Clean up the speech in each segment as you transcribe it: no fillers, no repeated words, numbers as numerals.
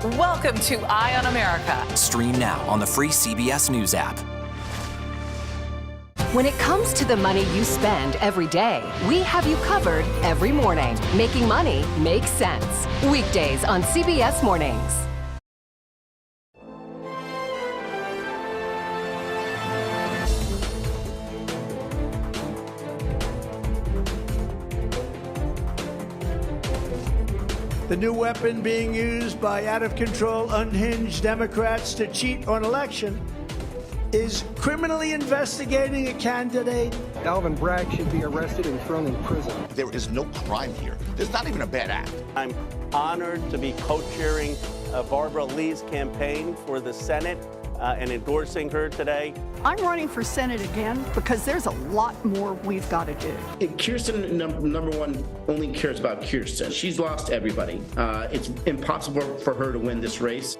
Welcome to Eye on America. Stream now on the free CBS News app. When it comes to the money you spend every day, we have you covered every morning. Making money makes sense. Weekdays on CBS Mornings. The new weapon being used by out-of-control, unhinged Democrats to cheat on election is criminally investigating a candidate. Alvin Bragg should be arrested and thrown in prison. There is no crime here. There's not even a bad act. I'm honored to be co-chairing Barbara Lee's campaign for the Senate and endorsing her today. I'm running for Senate again because there's a lot more we've got to do. Kirsten, number one, only cares about Kirsten. She's lost everybody. It's impossible for her to win this race.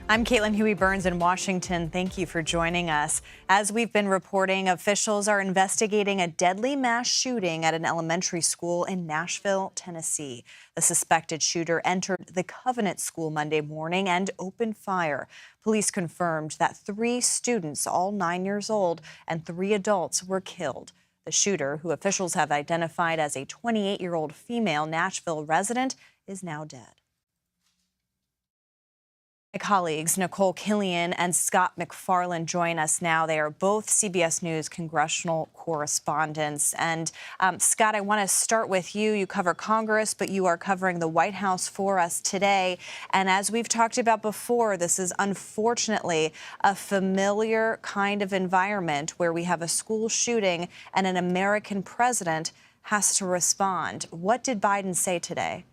I'm Caitlin Huey-Burns in Washington. Thank you for joining us. As we've been reporting, officials are investigating a deadly mass shooting at an elementary school in Nashville, Tennessee. The suspected shooter entered the Covenant School Monday morning and opened fire. Police confirmed that 3 students, all 9 years old, and 3 adults were killed. The shooter, who officials have identified as a 28-year-old female Nashville resident, is now dead. My colleagues Nicole Killian and Scott McFarland join us now. They are both CBS News congressional correspondents. And Scott, I want to start with you. You cover Congress, but you are covering the White House for us today. And as we've talked about before, this is unfortunately a familiar kind of environment where we have a school shooting and an American president has to respond. What did Biden say today?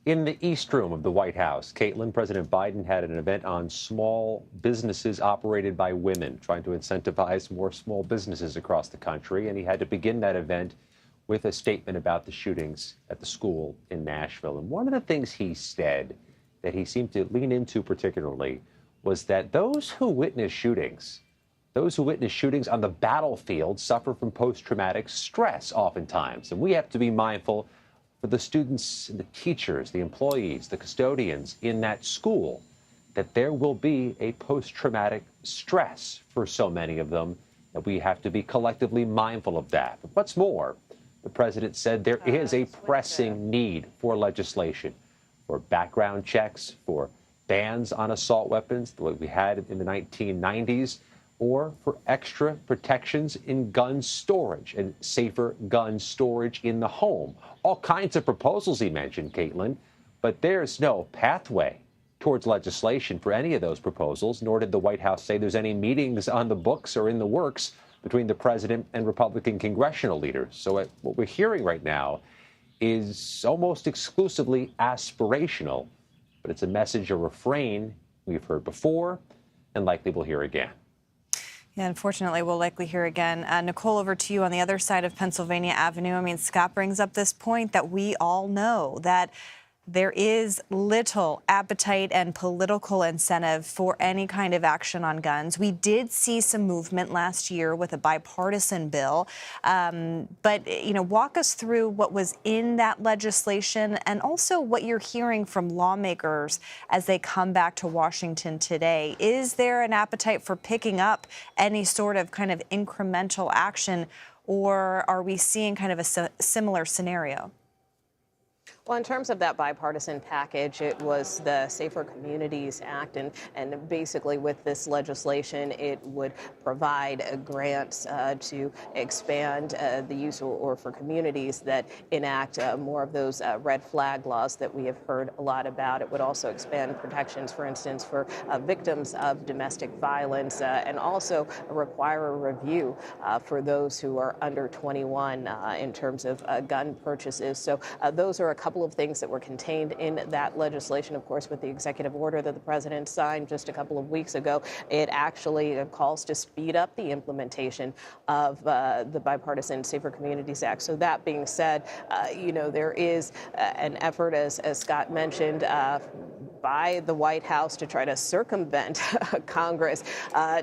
In the East Room of the White House, Caitlin, President Biden had an event on small businesses operated by women, trying to incentivize more small businesses across the country. And he had to begin that event with a statement about the shootings at the school in Nashville. And one of the things he said that he seemed to lean into particularly was that those who witness shootings on the battlefield suffer from post-traumatic stress oftentimes. And we have to be mindful for the students, the teachers, the employees, the custodians in that school, that there will be a post-traumatic stress for so many of them, that we have to be collectively mindful of that. But what's more, the president said there is a pressing need for legislation, for background checks, for bans on assault weapons, the way we had in the 1990s, or for extra protections in gun storage and safer gun storage in the home. All kinds of proposals he mentioned, Caitlin, but there's no pathway towards legislation for any of those proposals, nor did the White House say there's any meetings on the books or in the works between the president and Republican congressional leaders. So what we're hearing right now is almost exclusively aspirational, but it's a message, a refrain we've heard before and likely we'll hear again. Yeah, unfortunately, we'll likely hear again. Nicole, over to you on the other side of Pennsylvania Avenue. I mean, Scott brings up this point that we all know, that there is little appetite and political incentive for any kind of action on guns. We did see some movement last year with a bipartisan bill. But, walk us through what was in that legislation and also what you're hearing from lawmakers as they come back to Washington today. Is there an appetite for picking up any sort of kind of incremental action, or are we seeing kind of a similar scenario? Well, in terms of that bipartisan package, it was the Safer Communities Act, and basically with this legislation, it would provide grants to expand the use or for communities that enact more of those red flag laws that we have heard a lot about. It would also expand protections, for instance, for victims of domestic violence, and also require a review for those who are under 21 in terms of gun purchases. So those are a couple of things that were contained in that legislation. Of course, with the executive order that the president signed just a couple of weeks ago, it actually calls to speed up the implementation of the bipartisan Safer Communities Act. So that being said, there is an effort, as Scott mentioned, by the White House to try to circumvent Congress,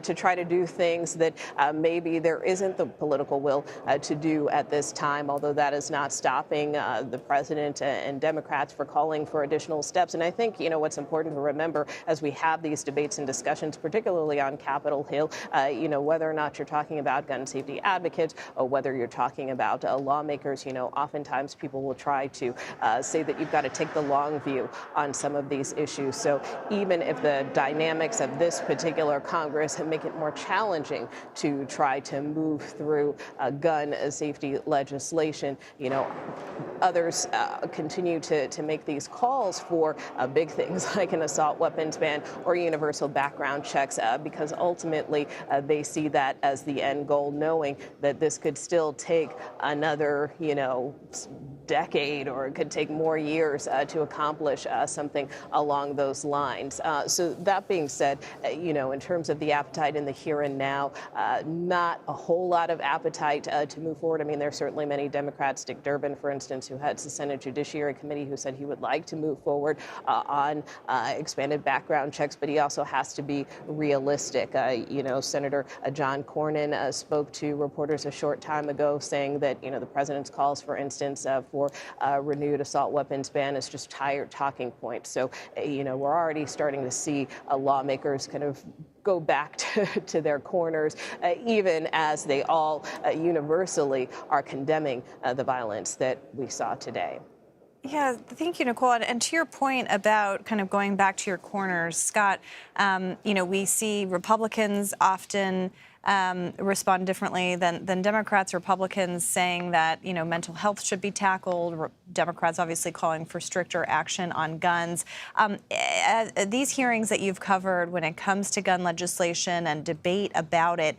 to try to do things that maybe there isn't the political will to do at this time, although that is not stopping the president and Democrats for calling for additional steps. And I think, what's important to remember as we have these debates and discussions, particularly on Capitol Hill, whether or not you're talking about gun safety advocates or whether you're talking about lawmakers, oftentimes people will try to say that you've got to take the long view on some of these issues. So even if the dynamics of this particular Congress make it more challenging to try to move through gun safety legislation, others continue to make these calls for big things like an assault weapons ban or universal background checks because ultimately they see that as the end goal, knowing that this could still take another, decade, or it could take more years to accomplish something along those lines. So that being said, in terms of the appetite in the here and now, not a whole lot of appetite to move forward. I mean, there's certainly many Democrats, Dick Durbin, for instance, who heads the Senate Judiciary Committee, who said he would like to move forward on expanded background checks, but he also has to be realistic. Senator John Cornyn spoke to reporters a short time ago saying that, the president's calls, for instance, for renewed assault weapons ban is just tired talking points. So, we're already starting to see lawmakers kind of go back to their corners, even as they all universally are condemning the violence that we saw today. Yeah, thank you, Nicole. And to your point about kind of going back to your corners, Scott, we see Republicans often respond differently than Democrats. Republicans saying that, mental health should be tackled. Democrats obviously calling for stricter action on guns. These hearings that you've covered when it comes to gun legislation and debate about it,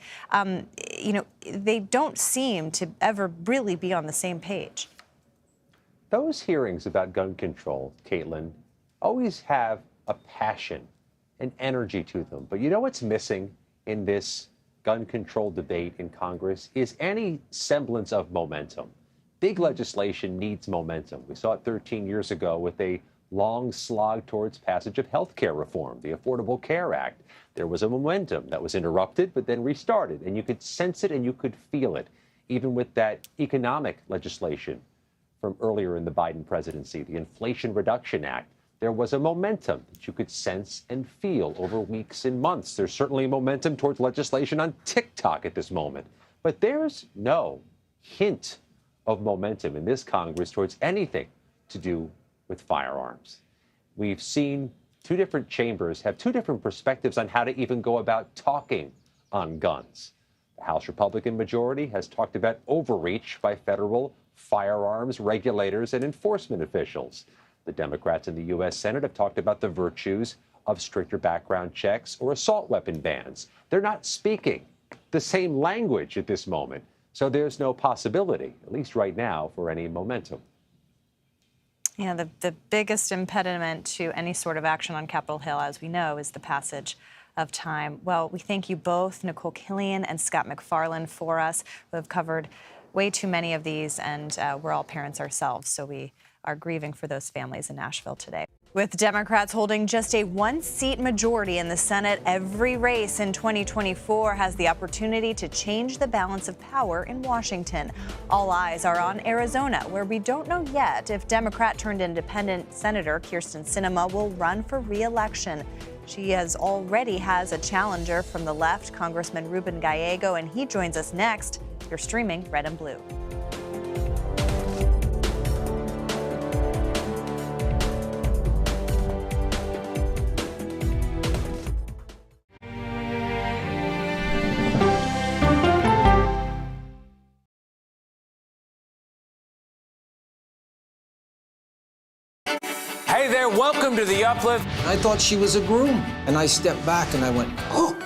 they don't seem to ever really be on the same page. Those hearings about gun control, Caitlin, always have a passion and energy to them. But what's missing in this gun control debate in Congress is any semblance of momentum. Big legislation needs momentum. We saw it 13 years ago with a long slog towards passage of health care reform, the Affordable Care Act. There was a momentum that was interrupted but then restarted, and you could sense it and you could feel it, even with that economic legislation from earlier in the Biden presidency, the Inflation Reduction Act. There was a momentum that you could sense and feel over weeks and months. There's certainly momentum towards legislation on TikTok at this moment. But there's no hint of momentum in this Congress towards anything to do with firearms. We've seen two different chambers have two different perspectives on how to even go about talking on guns. The House Republican majority has talked about overreach by federal firearms regulators and enforcement officials. The Democrats in the U.S. Senate have talked about the virtues of stricter background checks or assault weapon bans. They're not speaking the same language at this moment, so there's no possibility, at least right now, for any momentum. Yeah, the biggest impediment to any sort of action on Capitol Hill, as we know, is the passage of time. Well, we thank you both, Nicole Killion and Scott MacFarlane, for us, who have covered way too many of these, and we're all parents ourselves, so we are grieving for those families in Nashville today. With Democrats holding just a one-seat majority in the Senate, every race in 2024 has the opportunity to change the balance of power in Washington. All eyes are on Arizona, where we don't know yet if Democrat-turned-independent Senator Kyrsten Sinema will run for re-election. She already has a challenger from the left, Congressman Ruben Gallego, and he joins us next. You're streaming Red and Blue. Hey there, welcome to The Uplift. I thought she was a groom, and I stepped back and I went, oh,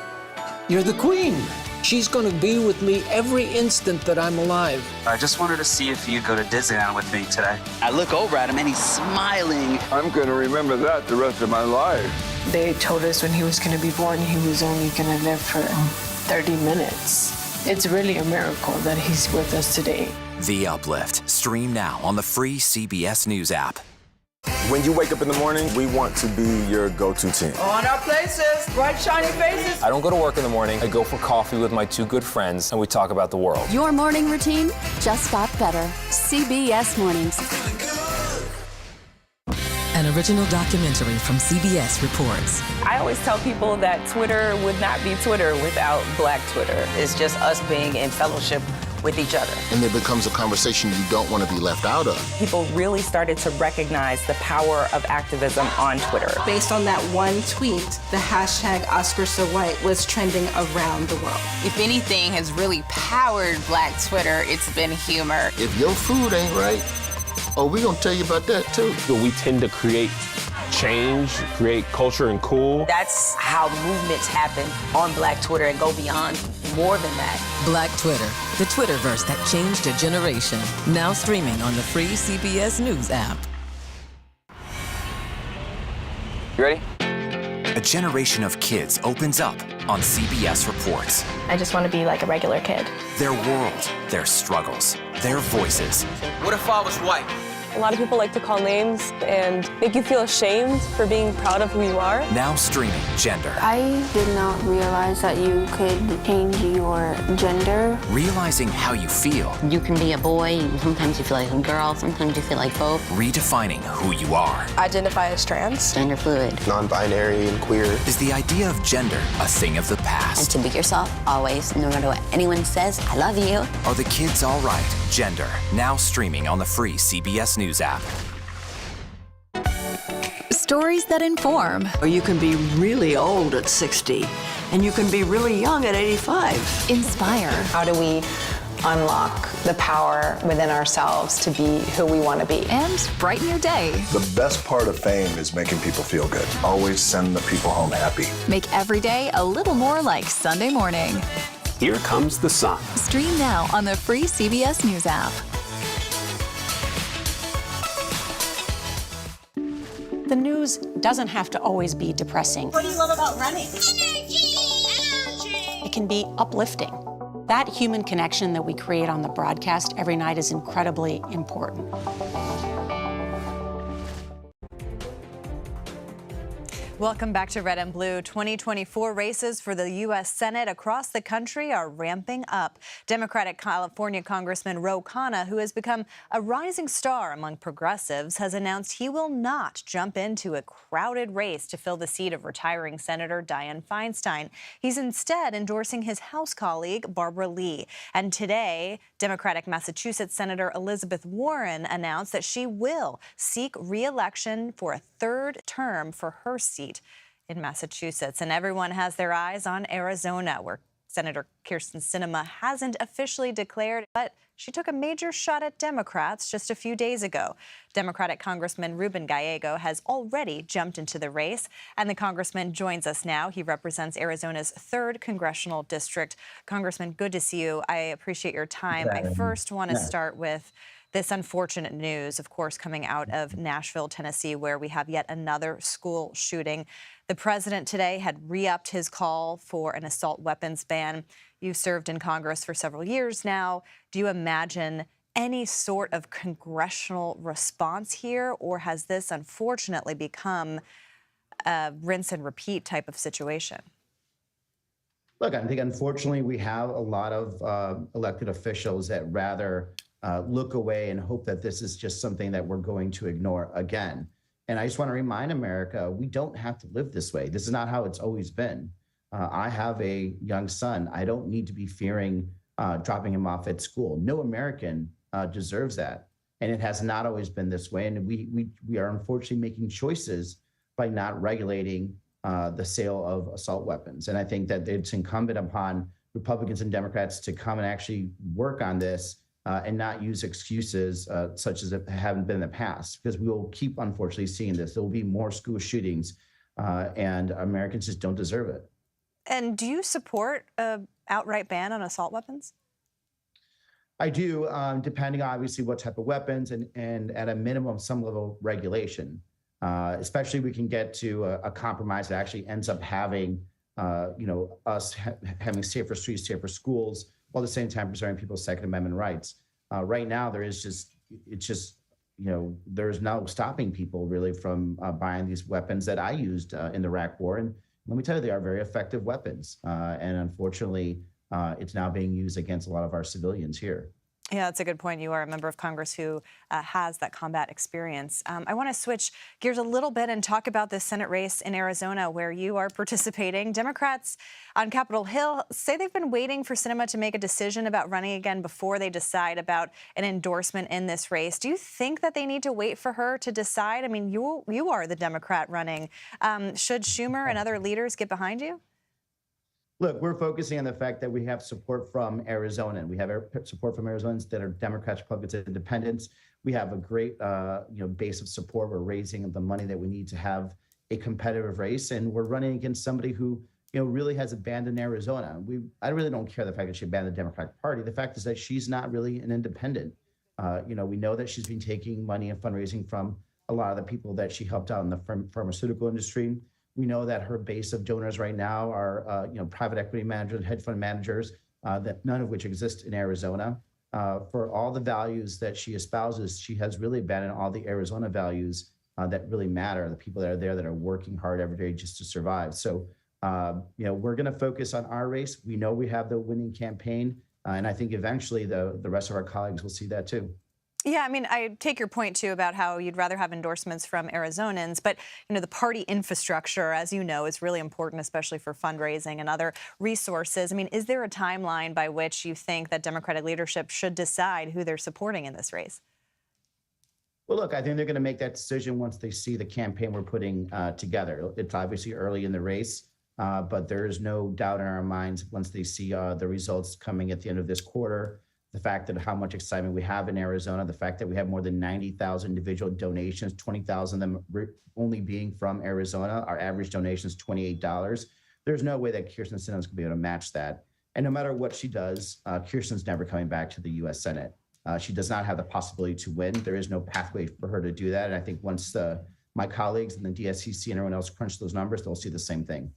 you're the queen. She's going to be with me every instant that I'm alive. I just wanted to see if you'd go to Disneyland with me today. I look over at him and he's smiling. I'm going to remember that the rest of my life. They told us when he was going to be born, he was only going to live for 30 minutes. It's really a miracle that he's with us today. The Uplift. Stream now on the free CBS News app. When you wake up in the morning, we want to be your go-to team. On our places, bright, shiny faces. I don't go to work in the morning. I go for coffee with my two good friends, and we talk about the world. Your morning routine just got better. CBS Mornings. An original documentary from CBS reports. I always tell people that Twitter would not be Twitter without Black Twitter. It's just us being in fellowship with each other. And it becomes a conversation you don't want to be left out of. People really started to recognize the power of activism on Twitter. Based on that one tweet, the hashtag #OscarSoWhite was trending around the world. If anything has really powered Black Twitter, it's been humor. If your food ain't right, we're gonna tell you about that too. We tend to create change, create culture and cool. That's how movements happen on Black Twitter and go beyond more than that. Black Twitter, the Twitterverse that changed a generation. Now streaming on the free CBS News app. You ready? A generation of kids opens up on CBS Reports. I just want to be like a regular kid. Their world, their struggles, their voices. What if I was white? A lot of people like to call names and make you feel ashamed for being proud of who you are. Now streaming Gender. I did not realize that you could change your gender. Realizing how you feel. You can be a boy, sometimes you feel like a girl, sometimes you feel like both. Redefining who you are. Identify as trans. Gender fluid. Non-binary and queer. Is the idea of gender a thing of the past? And to be yourself, always, no matter what anyone says, I love you. Are the kids all right? Gender. Now streaming on the free CBS News app. Stories that inform. Or you can be really old at 60, and you can be really young at 85. Inspire. How do we unlock the power within ourselves to be who we want to be? And brighten your day. The best part of fame is making people feel good. Always send the people home happy. Make every day a little more like Sunday morning. Here comes the sun. Stream now on the free CBS News app. The news doesn't have to always be depressing. What do you love about running? It can be uplifting. That human connection that we create on the broadcast every night is incredibly important. Welcome back to Red and Blue. 2024 races for the U.S. Senate across the country are ramping up. Democratic California Congressman Ro Khanna, who has become a rising star among progressives, has announced he will not jump into a crowded race to fill the seat of retiring Senator Dianne Feinstein. He's instead endorsing his House colleague, Barbara Lee. And today, Democratic Massachusetts Senator Elizabeth Warren announced that she will seek re-election for a third term for her seat in Massachusetts. And everyone has their eyes on Arizona, where Senator Kyrsten Sinema hasn't officially declared, but she took a major shot at Democrats just a few days ago. Democratic Congressman Ruben Gallego has already jumped into the race, and the congressman joins us now. He represents Arizona's 3rd congressional district. Congressman, good to see you. I appreciate your time. I first want to start with this unfortunate news, of course, coming out of Nashville, Tennessee, where we have yet another school shooting. The president today had re-upped his call for an assault weapons ban. You've served in Congress for several years now. Do you imagine any sort of congressional response here, or has this unfortunately become a rinse and repeat type of situation? Look, I think unfortunately we have a lot of elected officials that rather look away and hope that this is just something that we're going to ignore again. And I just want to remind America, we don't have to live this way. This is not how it's always been. I have a young son. I don't need to be fearing dropping him off at school. No American deserves that. And it has not always been this way. And we are unfortunately making choices by not regulating the sale of assault weapons. And I think that it's incumbent upon Republicans and Democrats to come and actually work on this and not use excuses such as haven't been in the past, because we will keep, unfortunately, seeing this. There will be more school shootings, and Americans just don't deserve it. And do you support an outright ban on assault weapons? I do, depending obviously what type of weapons and at a minimum, some level of regulation. Especially we can get to a compromise that actually ends up having, us having safer streets, safer schools, while at the same time preserving people's Second Amendment rights. Right now, it's just there's no stopping people really from buying these weapons that I used in the Iraq War. And let me tell you, they are very effective weapons. And unfortunately, it's now being used against a lot of our civilians here. Yeah, that's a good point. You are a member of Congress who has that combat experience. I want to switch gears a little bit and talk about the Senate race in Arizona where you are participating. Democrats on Capitol Hill say they've been waiting for Sinema to make a decision about running again before they decide about an endorsement in this race. Do you think that they need to wait for her to decide? I mean, you are the Democrat running. Should Schumer and other leaders get behind you? Look, we're focusing on the fact that we have support from Arizona. We have support from Arizonans that are Democrats, Republicans, Independents. We have a great, base of support. We're raising the money that we need to have a competitive race, and we're running against somebody who, really has abandoned Arizona. I really don't care the fact that she abandoned the Democratic Party. The fact is that she's not really an independent. We know that she's been taking money and fundraising from a lot of the people that she helped out in the pharmaceutical industry. We know that her base of donors right now are, private equity managers, hedge fund managers, that none of which exist in Arizona. For all the values that she espouses, she has really abandoned all the Arizona values that really matter, the people that are there that are working hard every day just to survive. So, we're going to focus on our race. We know we have the winning campaign, and I think eventually the rest of our colleagues will see that too. Yeah, I mean, I take your point, too, about how you'd rather have endorsements from Arizonans. But, the party infrastructure, as you know, is really important, especially for fundraising and other resources. I mean, is there a timeline by which you think that Democratic leadership should decide who they're supporting in this race? Well, look, I think they're going to make that decision once they see the campaign we're putting together. It's obviously early in the race, but there is no doubt in our minds once they see the results coming at the end of this quarter. The fact that how much excitement we have in Arizona, the fact that we have more than 90,000 individual donations, 20,000 of them only being from Arizona. Our average donation is $28. There's no way that Kyrsten Sinema is going to be able to match that. And no matter what she does, Kyrsten's never coming back to the U.S. Senate. She does not have the possibility to win. There is no pathway for her to do that. And I think once my colleagues and the DSCC and everyone else crunch those numbers, they'll see the same thing.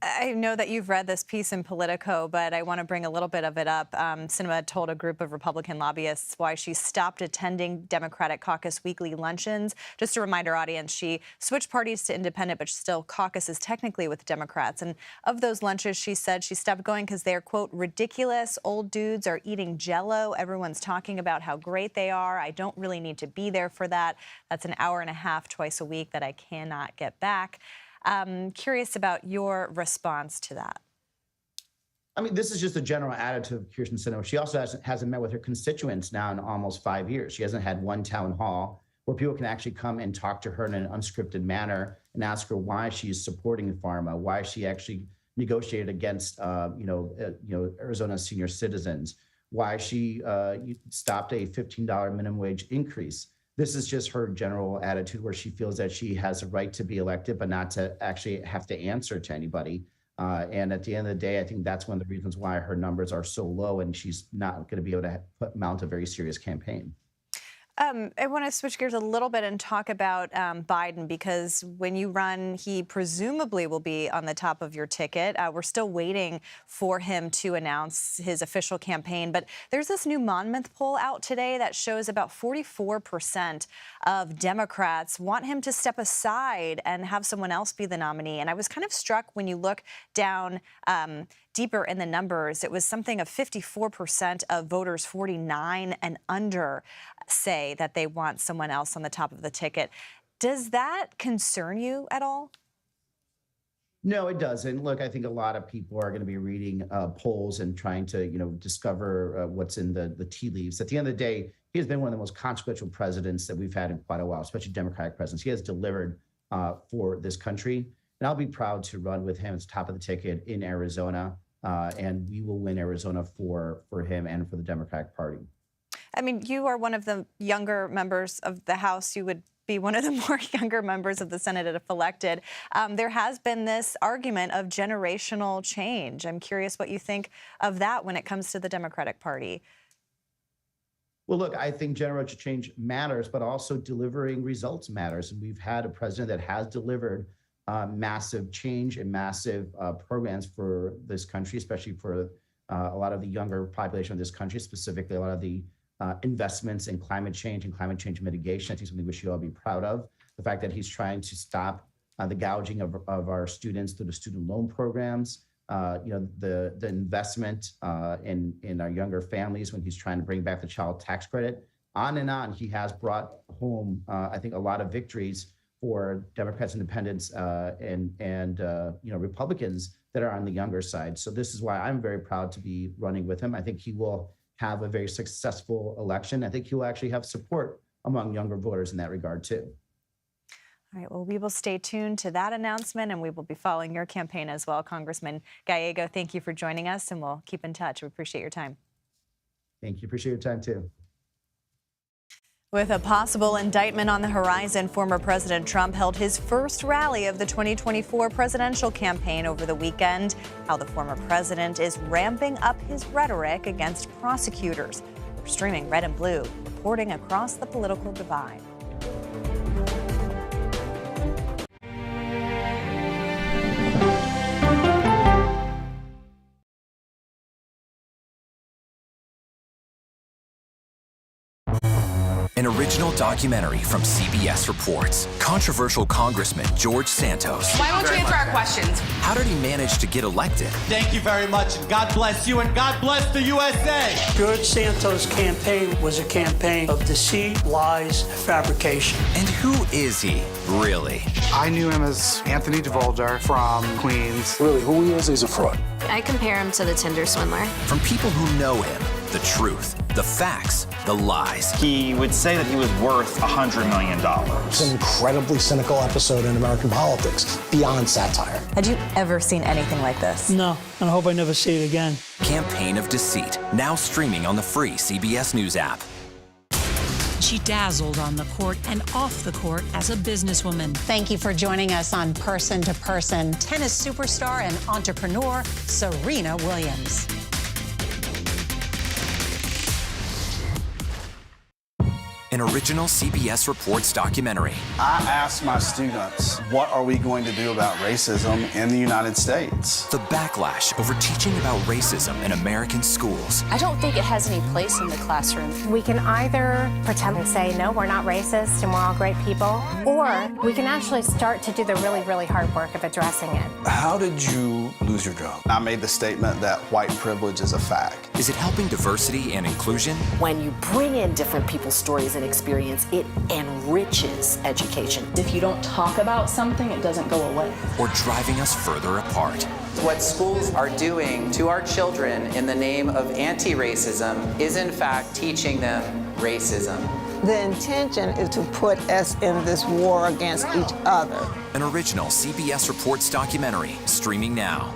I know that you've read this piece in Politico, but I want to bring a little bit of it up. Sinema told a group of Republican lobbyists why she stopped attending Democratic caucus weekly luncheons. Just to remind our audience, she switched parties to independent, but still caucuses technically with Democrats. And of those lunches, she said she stopped going because they're, quote, ridiculous. Old dudes are eating Jell-O. Everyone's talking about how great they are. I don't really need to be there for that. That's an hour and a half twice a week that I cannot get back. Curious about your response to that. I mean, this is just a general attitude of Kyrsten Sinema. She also hasn't met with her constituents now in almost 5 years. She hasn't had one town hall where people can actually come and talk to her in an unscripted manner and ask her why she is supporting pharma, why she actually negotiated against, Arizona senior citizens, why she stopped a $15 minimum wage increase. This is just her general attitude where she feels that she has a right to be elected, but not to actually have to answer to anybody. And at the end of the day, I think that's one of the reasons why her numbers are so low and she's not going to be able to mount a very serious campaign. I want to switch gears a little bit and talk about Biden, because when you run, he presumably will be on the top of your ticket. We're still waiting for him to announce his official campaign. But there's this new Monmouth poll out today that shows about 44% of Democrats want him to step aside and have someone else be the nominee. And I was kind of struck when you look down deeper in the numbers. It was something of 54% of voters 49 and under say that they want someone else on the top of the ticket. Does that concern you at all? No, it doesn't. Look, I think a lot of people are going to be reading polls and trying to, discover what's in the tea leaves. At the end of the day, he has been one of the most consequential presidents that we've had in quite a while, especially Democratic presidents. He has delivered for this country. And I'll be proud to run with him as top of the ticket in Arizona. And we will win Arizona for him and for the Democratic Party. I mean, you are one of the younger members of the House. You would be one of the more younger members of the Senate if elected. There has been this argument of generational change. I'm curious what you think of that when it comes to the Democratic Party. Well, look, I think generational change matters, but also delivering results matters. And we've had a president that has delivered massive change and massive programs for this country, especially for a lot of the younger population of this country, specifically a lot of the investments in climate change and climate change mitigation. I think something we should all be proud of. The fact that he's trying to stop the gouging of our students through the student loan programs. The investment in our younger families when he's trying to bring back the child tax credit. On and on, he has brought home, I think, a lot of victories for Democrats, Independents, and Republicans that are on the younger side. So this is why I'm very proud to be running with him. I think he will have a very successful election. I think he will actually have support among younger voters in that regard too. All right, well, we will stay tuned to that announcement, and we will be following your campaign as well. Congressman Gallego, thank you for joining us, and we'll keep in touch. We appreciate your time. Thank you. Appreciate your time, too. With a possible indictment on the horizon, former President Trump held his first rally of the 2024 presidential campaign over the weekend. How the former president is ramping up his rhetoric against prosecutors. We're streaming Red and Blue, reporting across the political divide. An original documentary from CBS reports. Controversial Congressman George Santos. Why won't you answer our questions? How did he manage to get elected? Thank you very much, and God bless you, and God bless the USA. George Santos' campaign was a campaign of deceit, lies, fabrication. And who is he, really? I knew him as Anthony DeVolder from Queens. Really, who he is, he's a fraud. I compare him to the Tinder swindler. From people who know him, the truth, the facts, the lies. He would say that he was worth $100 million. It's an incredibly cynical episode in American politics, beyond satire. Had you ever seen anything like this? No, and I hope I never see it again. Campaign of Deceit, now streaming on the free CBS News app. She dazzled on the court and off the court as a businesswoman. Thank you for joining us on Person to Person. Tennis superstar and entrepreneur Serena Williams. An original CBS Reports documentary. I asked my students, what are we going to do about racism in the United States? The backlash over teaching about racism in American schools. I don't think it has any place in the classroom. We can either pretend and say, no, we're not racist and we're all great people, or we can actually start to do the really, really hard work of addressing it. How did you lose your job? I made the statement that white privilege is a fact. Is it helping diversity and inclusion? When you bring in different people's stories and experience, it enriches education. If you don't talk about something, it doesn't go away. Or driving us further apart? What schools are doing to our children in the name of anti-racism is in fact teaching them racism. The intention is to put us in this war against each other. An original CBS Reports documentary, streaming now.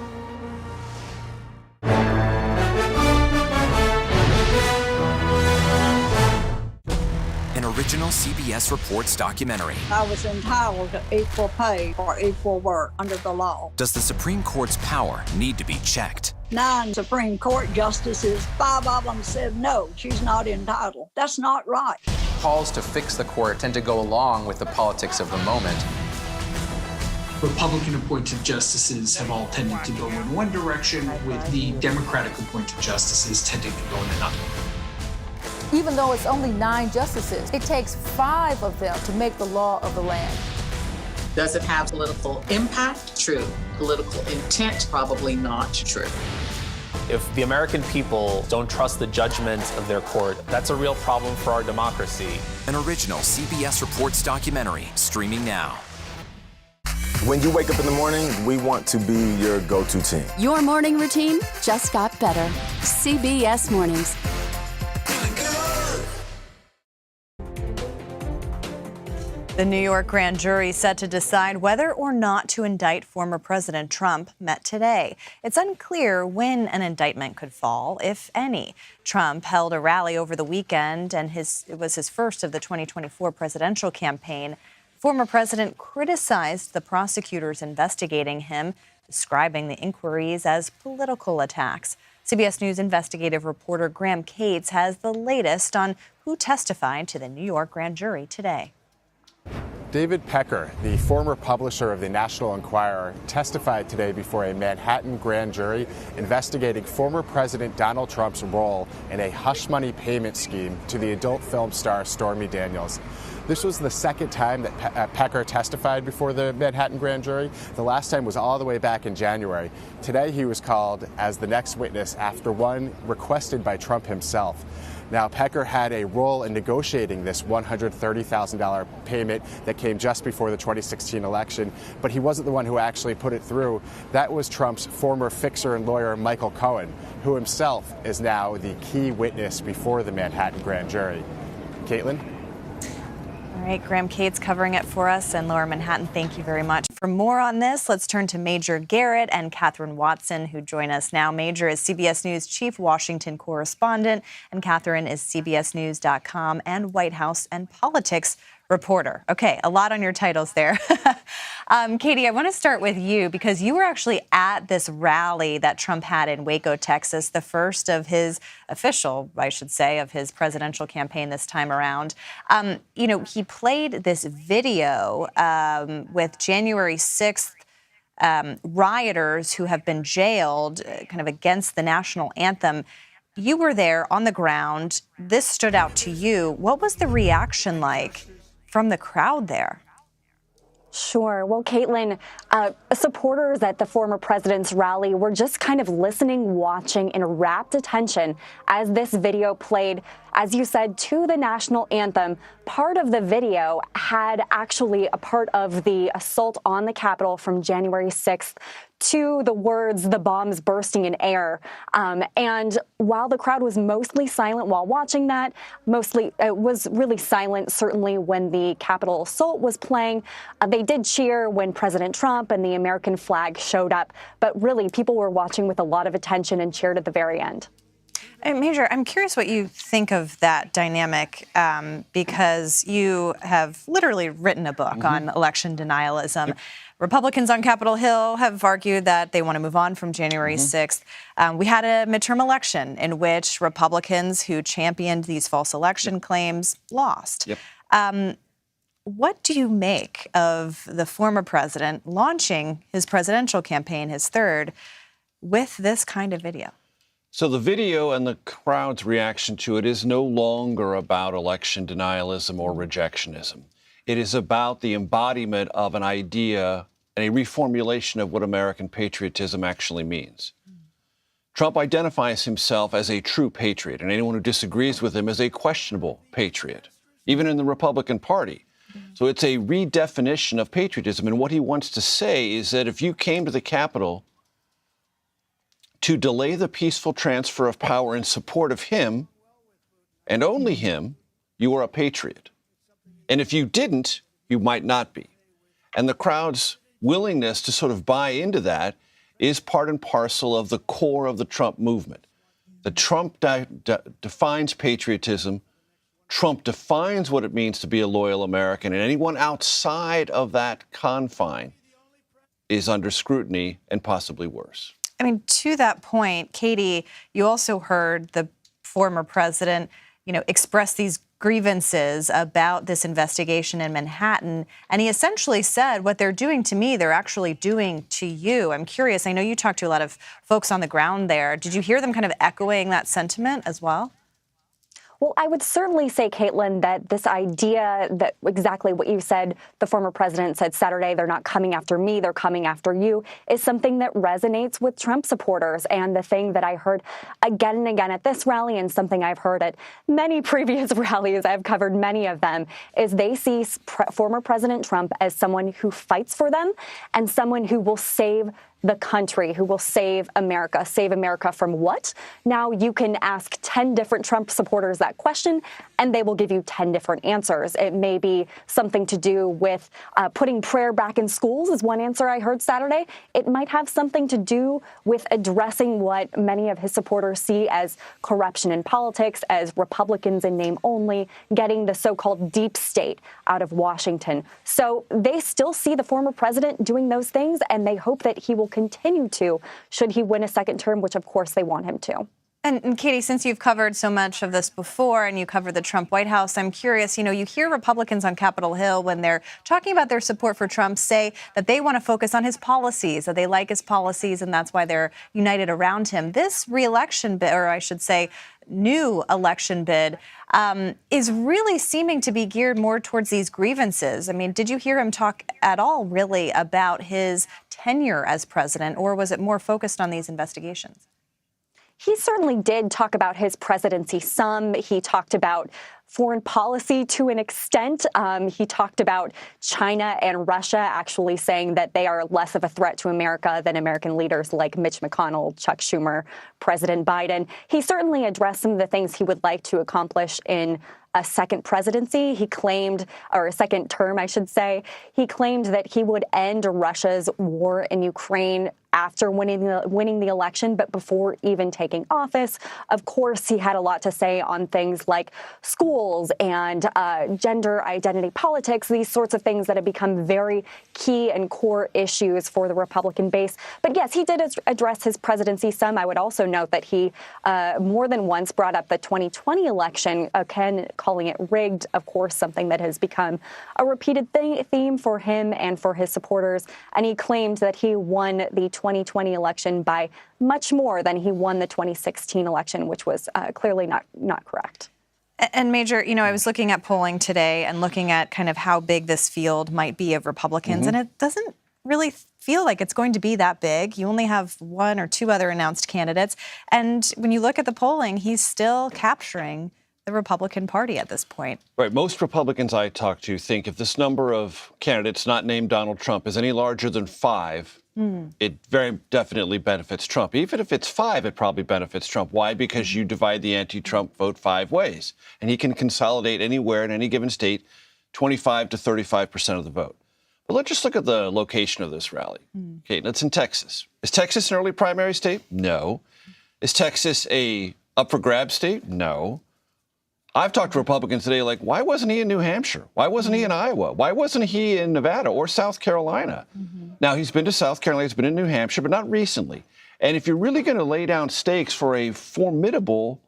An original CBS Reports documentary. I was entitled to equal pay for equal work under the law. Does the Supreme Court's power need to be checked? 9 Supreme Court justices, 5 of them said no, she's not entitled. That's not right. Calls to fix the court tend to go along with the politics of the moment. Republican-appointed justices have all tended to go in one direction, with the Democratic-appointed justices tending to go in another. Even though it's only 9 justices, it takes 5 of them to make the law of the land. Does it have political impact? True. Political intent? Probably not true. If the American people don't trust the judgment of their court, that's a real problem for our democracy. An original CBS Reports documentary, streaming now. When you wake up in the morning, we want to be your go-to team. Your morning routine just got better. CBS Mornings. The New York grand jury set to decide whether or not to indict former President Trump met today. It's unclear when an indictment could fall, if any. Trump held a rally over the weekend, and it was his first of the 2024 presidential campaign. Former president criticized the prosecutors investigating him, describing the inquiries as political attacks. CBS News investigative reporter Graham Cates has the latest on who testified to the New York grand jury today. David Pecker, the former publisher of the National Enquirer, testified today before a Manhattan grand jury investigating former President Donald Trump's role in a hush money payment scheme to the adult film star Stormy Daniels. This was the second time that Pecker testified before the Manhattan grand jury. The last time was all the way back in January. Today he was called as the next witness after one requested by Trump himself. Now, Pecker had a role in negotiating this $130,000 payment that came just before the 2016 election, but he wasn't the one who actually put it through. That was Trump's former fixer and lawyer, Michael Cohen, who himself is now the key witness before the Manhattan grand jury. Caitlin? All right, Graham Cates covering it for us, and Laura Manhattan, thank you very much. For more on this, let's turn to Major Garrett and Catherine Watson, who join us now. Major is CBS News Chief Washington Correspondent, and Catherine is CBSNews.com and White House and Politics reporter. Okay, a lot on your titles there. Katie, I want to start with you because you were actually at this rally that Trump had in Waco, Texas, the first of his official, I should say, of his presidential campaign this time around. He played this video with January 6th rioters who have been jailed kind of against the national anthem. You were there on the ground. This stood out to you. What was the reaction like from the crowd there? Sure. Well, Caitlin, supporters at the former president's rally were just kind of listening, watching in rapt attention as this video played, as you said, to the national anthem. Part of the video had actually a part of the assault on the Capitol from January 6th to the words, "the bombs bursting in air." And while the crowd was mostly silent while watching that, it was really silent, certainly when the Capitol assault was playing. They did cheer when President Trump and the American flag showed up. But really, people were watching with a lot of attention and cheered at the very end. Major, I'm curious what you think of that dynamic because you have literally written a book on election denialism. Yep. Republicans on Capitol Hill have argued that they want to move on from January 6th. We had a midterm election in which Republicans who championed these false election claims lost. Yep. What do you make of the former president launching his presidential campaign, his third, with this kind of video? So the video and the crowd's reaction to it is no longer about election denialism or rejectionism. It is about the embodiment of an idea and a reformulation of what American patriotism actually means. Trump identifies himself as a true patriot, and anyone who disagrees with him is a questionable patriot, even in the Republican Party. So it's a redefinition of patriotism. And what he wants to say is that if you came to the Capitol to delay the peaceful transfer of power in support of him, and only him, you are a patriot. And if you didn't, you might not be. And the crowd's willingness to sort of buy into that is part and parcel of the core of the Trump movement. The Trump defines patriotism. Trump defines what it means to be a loyal American. And anyone outside of that confine is under scrutiny and possibly worse. I mean, to that point, Katie, you also heard the former president, express these grievances about this investigation in Manhattan. And he essentially said, what they're doing to me, they're actually doing to you. I'm curious. I know you talked to a lot of folks on the ground there. Did you hear them kind of echoing that sentiment as well? Well, I would certainly say, Caitlin, that this idea that exactly what you said, the former president said Saturday, they're not coming after me, they're coming after you, is something that resonates with Trump supporters. And the thing that I heard again and again at this rally, and something I've heard at many previous rallies, I've covered many of them, is they see former President Trump as someone who fights for them and someone who will save the country, who will save America. Save America from what? Now you can ask 10 different Trump supporters that question, and they will give you 10 different answers. It may be something to do with putting prayer back in schools is one answer I heard Saturday. It might have something to do with addressing what many of his supporters see as corruption in politics, as Republicans in name only, getting the so-called deep state out of Washington. So they still see the former president doing those things, and they hope that he will continue to, should he win a second term, which of course they want him to. And Katie, since you've covered so much of this before and you covered the Trump White House, I'm curious, you hear Republicans on Capitol Hill when they're talking about their support for Trump say that they want to focus on his policies, that they like his policies, and that's why they're united around him. This re-election bid, or I should say new election bid, is really seeming to be geared more towards these grievances. I mean, did you hear him talk at all really about his tenure as president, or was it more focused on these investigations? He certainly did talk about his presidency some. He talked about foreign policy to an extent. He talked about China and Russia actually saying that they are less of a threat to America than American leaders like Mitch McConnell, Chuck Schumer, President Biden. He certainly addressed some of the things he would like to accomplish in a second presidency. He claimed, or a second term, I should say, he claimed that he would end Russia's war in Ukraine after winning the election, but before even taking office. Of course, he had a lot to say on things like schools and gender identity politics, these sorts of things that have become very key and core issues for the Republican base. But yes, he did address his presidency some. I would also note that he more than once brought up the 2020 election, again, calling it rigged, of course, something that has become a repeated theme for him and for his supporters. And he claimed that he won the 2020 election by much more than he won the 2016 election, which was clearly not correct. And Major, I was looking at polling today and looking at kind of how big this field might be of Republicans, and it doesn't really feel like it's going to be that big. You only have one or two other announced candidates. And when you look at the polling, he's still capturing the Republican Party at this point. Right. Most Republicans I talk to think if this number of candidates not named Donald Trump is any larger than 5, it very definitely benefits Trump. Even if it's 5, it probably benefits Trump. Why? Because you divide the anti-Trump vote 5 ways. And he can consolidate anywhere in any given state 25 to 35% of the vote. But let's just look at the location of this rally. Okay, that's in Texas. Is Texas an early primary state? No. Is Texas a up for grab state? No. I've talked to Republicans today like, why wasn't he in New Hampshire? Why wasn't he in Iowa? Why wasn't he in Nevada or South Carolina? Now, he's been to South Carolina, he's been in New Hampshire, but not recently. And if you're really going to lay down stakes for a formidable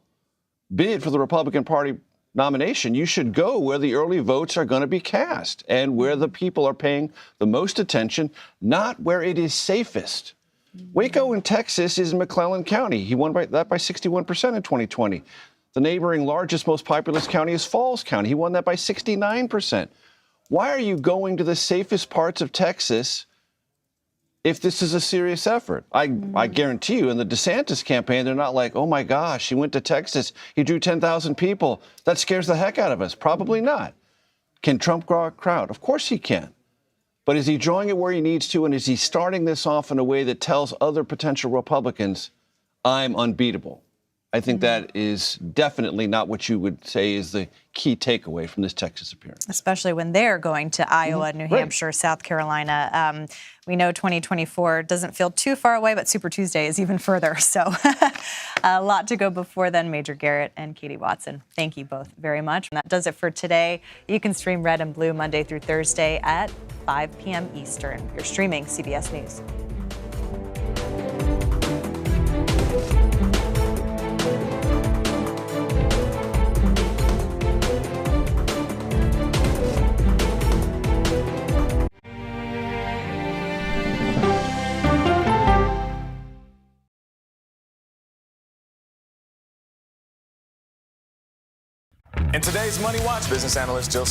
bid for the Republican Party nomination, you should go where the early votes are going to be cast and where the people are paying the most attention, not where it is safest. Waco in Texas is in McClellan County. He won that by 61% in 2020. The neighboring largest, most populous county is Falls County. He won that by 69%. Why are you going to the safest parts of Texas if this is a serious effort? I guarantee you in the DeSantis campaign, they're not like, oh, my gosh, he went to Texas. He drew 10,000 people. That scares the heck out of us. Probably not. Can Trump draw a crowd? Of course he can. But is he drawing it where he needs to? And is he starting this off in a way that tells other potential Republicans, I'm unbeatable? I think that is definitely not what you would say is the key takeaway from this Texas appearance. Especially when they're going to Iowa, New Hampshire, South Carolina. We know 2024 doesn't feel too far away, but Super Tuesday is even further. So a lot to go before then. Major Garrett and Katie Watson, thank you both very much. And that does it for today. You can stream Red and Blue Monday through Thursday at 5 p.m. Eastern. You're streaming CBS News. In today's Money Watch, business analyst Jill